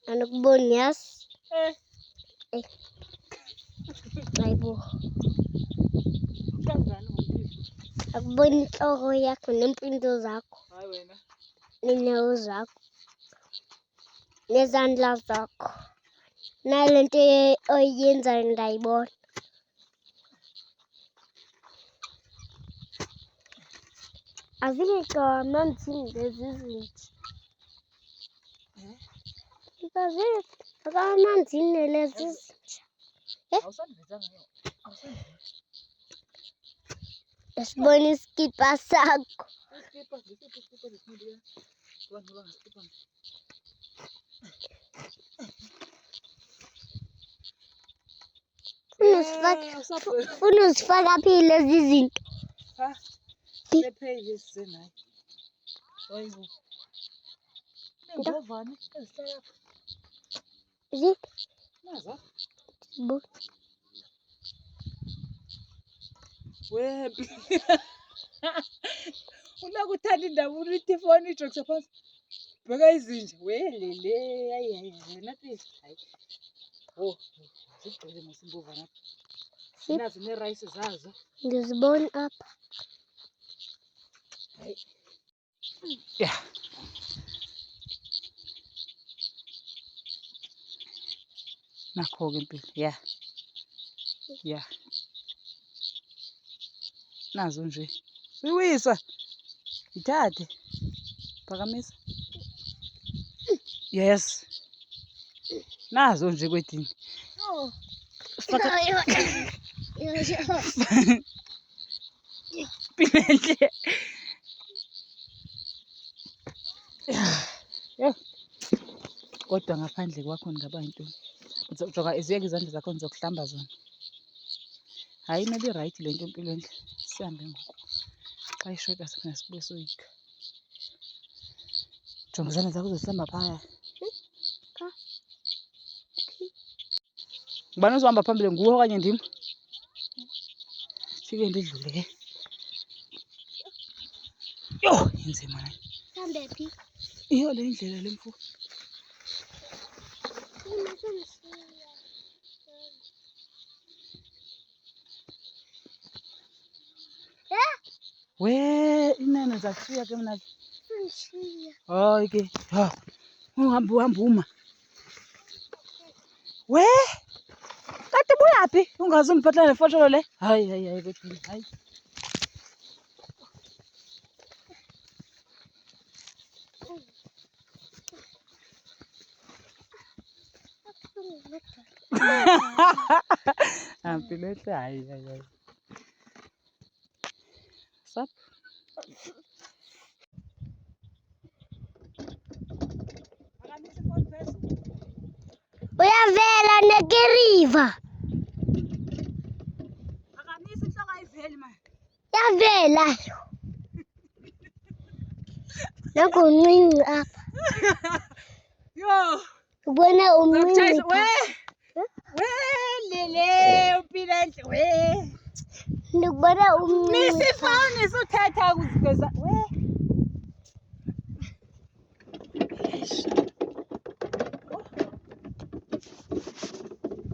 Anakubona yazi. Hayibo. Kanjani ngompilo? Akubona inhloko yakho neempindo zakho. Hayi wena. Neenyawo zakho. Nezandla zakho. Nale nto oyenzayo ndayibona. Azingekho amanzini lezi zinto. Amanzini lezi zinto. Awusandivezanga yona. Asibona iskipa sakho. Iskipa lesinye. Abantu bangasikipa. Unusifaka phi lezi zinto? Ha? Lepheyile sisenayo. Hayibo. Ngovani ezihlala. Ziphi? Nazo. Bo. Wempi. Unakuthanda indaba ulithi ifoni ijokisa phansi. Bheka izinja. Welele. Hayi nathi. Hayi. Oh, zigcwele masimbova napha. Sinazo ne-rice zazo. Ngizibona apha. Yeah. Nakho-ke impilo. Yeah. Nazo nje. Siwisa. Ithathe. Phakamisa. Yes. Nazo nje kwedini. Oh. Pinenhle. Kodwa ngaphandle kwakho ngaba yintoni? Uzojoga iziyeke izandla zakho nizokuhlamba zona. Hayi maybe right le nto impilo enhle. Sihambe ngoku. Xa ishoda siphinde sibuye soyikha. Jonga izandla zakho uzozihlamba phaya. Ngubani ozohamba phambili nguwe okanye ndim? Fike ndidlule ke. Yho, inzima le. Hambe phi? Iyo le indlela le mfu. We inene zakushiya ke mna. Hayi ke. Ha. Uhamba uma. We. Kade buyaphi? Ungazi ungiphathela nefotsholo le? Hayi kodwa hayi. Impilo enhle hayi. Stop. Uyavela nekeriva. Phakamisa inhloko ayiveli manje. Yavela. Nakuncinci apha. Yo. Ubona umncinci. We lele impilo enhle we. Ndikubona umncinci. Nisifani suthetha ukuziveza we.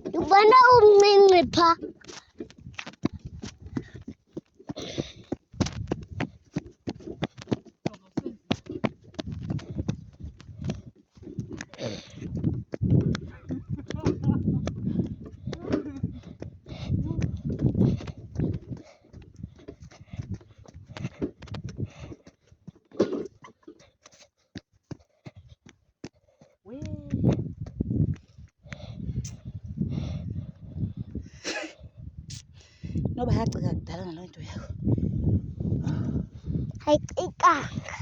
Ndikubona umncinci pha. Noba yagcika kudala ngaloo nto yakho. Ayicikanga.